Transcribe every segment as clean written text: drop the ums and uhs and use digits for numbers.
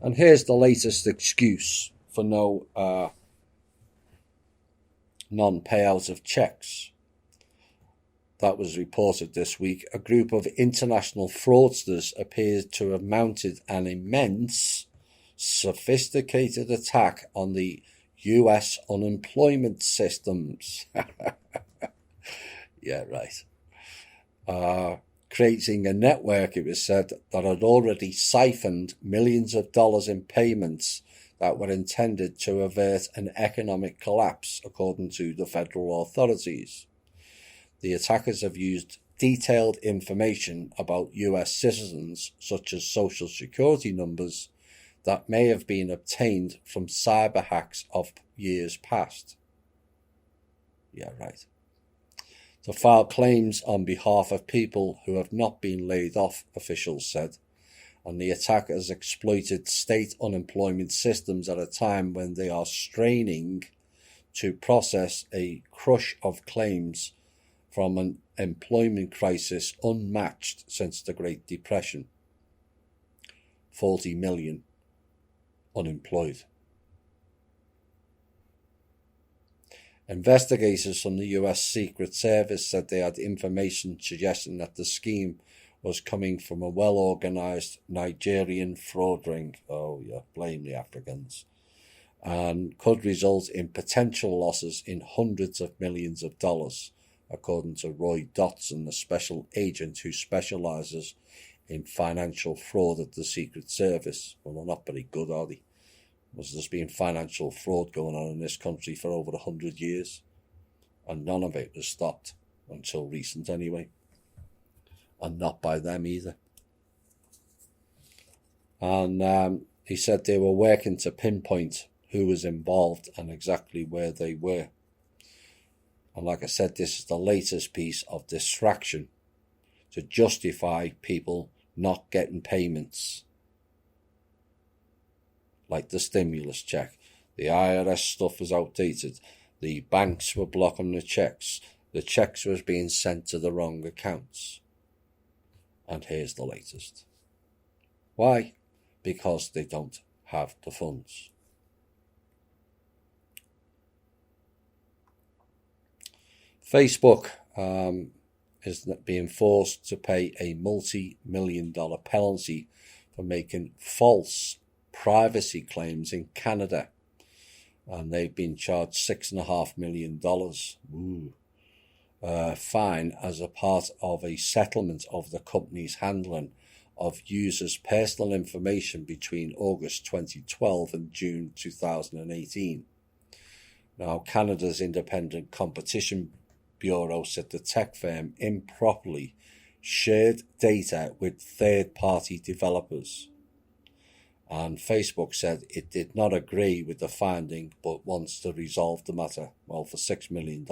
And here's the latest excuse for no non-payout of checks. That was reported this week. A group of international fraudsters appeared to have mounted an immense, sophisticated attack on the US unemployment systems. Yeah, right. Creating a network, it was said, that had already siphoned millions of dollars in payments that were intended to avert an economic collapse, according to the federal authorities. The attackers have used detailed information about US citizens, such as social security numbers, that may have been obtained from cyber hacks of years past. Yeah, right. To file claims on behalf of people who have not been laid off, officials said, and the attackers exploited state unemployment systems at a time when they are straining to process a crush of claims from an employment crisis unmatched since the Great Depression. 40 million unemployed. Investigators from the US Secret Service said they had information suggesting that the scheme was coming from a well-organized Nigerian fraud ring. Oh yeah, blame the Africans. And could result in potential losses in hundreds of millions of dollars, according to Roy Dotson, a special agent who specializes in financial fraud at the Secret Service. Well, they're not very good, are they? There's been financial fraud going on in this country for over 100 years, and none of it was stopped until recent anyway, and not by them either. And he said they were working to pinpoint who was involved and exactly where they were. And like I said, this is the latest piece of distraction to justify people not getting payments. Like the stimulus check. The IRS stuff was outdated. The banks were blocking the checks. The checks was being sent to the wrong accounts. And here's the latest. Why? Because they don't have the funds. Facebook is being forced to pay a multi-million-dollar penalty for making false privacy claims in Canada, and they've been charged $6.5 million fine as a part of a settlement of the company's handling of users' personal information between August 2012 and June 2018. Now, Canada's Independent Competition Bureau said the tech firm improperly shared data with third-party developers. And Facebook said it did not agree with the finding but wants to resolve the matter. Well, for $6 million,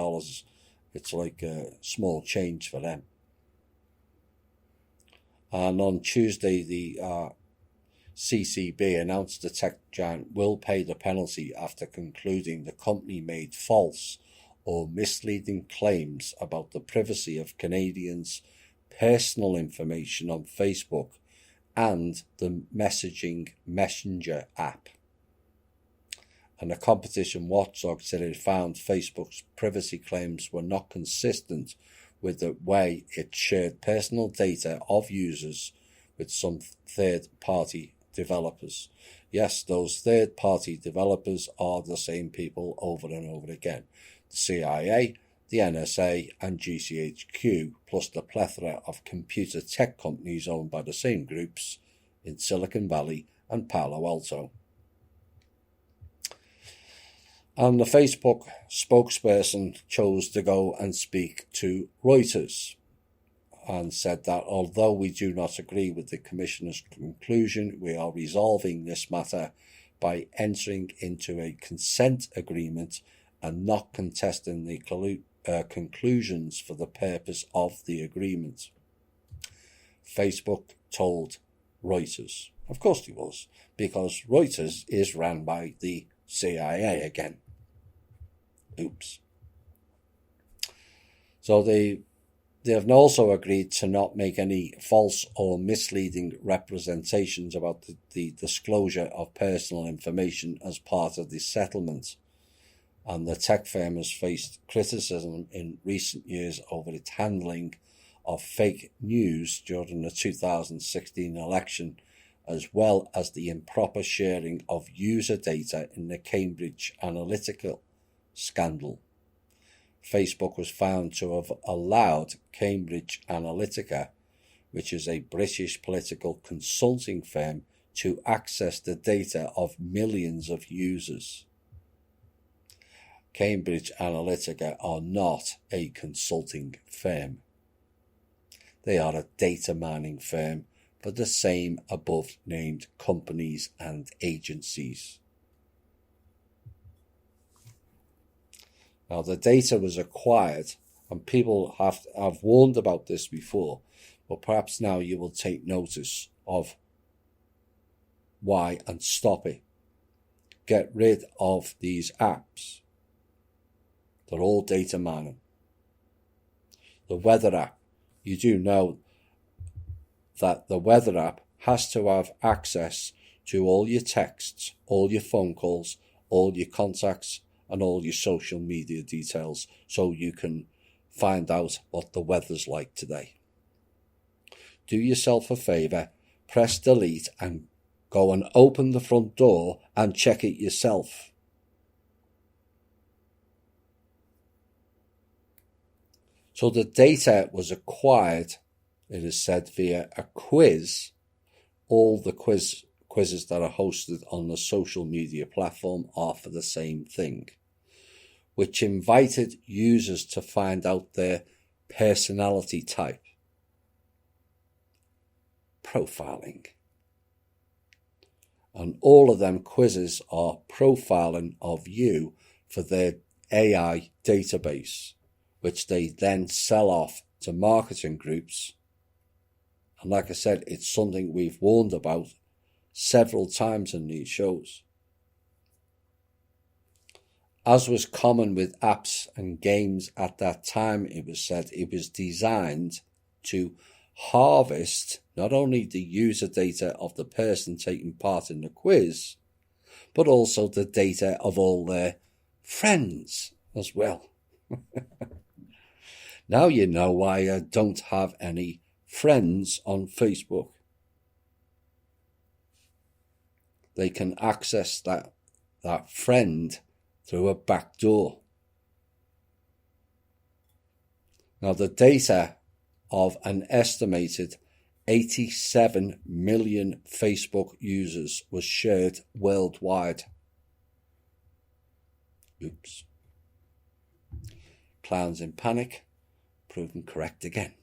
it's like a small change for them. And on Tuesday, the CCB announced the tech giant will pay the penalty after concluding the company made false or misleading claims about the privacy of Canadians' personal information on Facebook and the messaging Messenger app. And the competition watchdog said it found Facebook's privacy claims were not consistent with the way it shared personal data of users with some third-party developers. Yes, those third-party developers are the same people over and over again. The CIA, the NSA and GCHQ, plus the plethora of computer tech companies owned by the same groups in Silicon Valley and Palo Alto. And the Facebook spokesperson chose to go and speak to Reuters and said that although we do not agree with the Commissioner's conclusion, we are resolving this matter by entering into a consent agreement and not contesting the conclusions for the purpose of the agreement. Facebook told Reuters. Of course he was, because Reuters is run by the CIA again. Oops. So this They have also agreed to not make any false or misleading representations about the disclosure of personal information as part of the settlement. And the tech firm has faced criticism in recent years over its handling of fake news during the 2016 election, as well as the improper sharing of user data in the Cambridge Analytica scandal. Facebook was found to have allowed Cambridge Analytica, which is a British political consulting firm, to access the data of millions of users. Cambridge Analytica are not a consulting firm. They are a data mining firm for the same above-named companies and agencies. Now, the data was acquired, and people have warned about this before, but perhaps now you will take notice of why and stop it. Get rid of these apps. They're all data mining. The weather app, you do know that the weather app has to have access to all your texts, all your phone calls, all your contacts, and all your social media details, so you can find out what the weather's like today. Do yourself a favour, press delete and go and open the front door and check it yourself. So the data was acquired, it is said, via a quiz. All the quizzes that are hosted on the social media platform are for the same thing, which invited users to find out their personality type. Profiling. And all of them quizzes are profiling of you for their AI database, which they then sell off to marketing groups. And like I said, it's something we've warned about several times in these shows. As was common with apps and games at that time, it was said it was designed to harvest not only the user data of the person taking part in the quiz, but also the data of all their friends as well. Now you know why I don't have any friends on Facebook. They can access that friend through a back door. Now, the data of an estimated 87 million Facebook users was shared worldwide. Oops. Clowns in panic, proven correct again.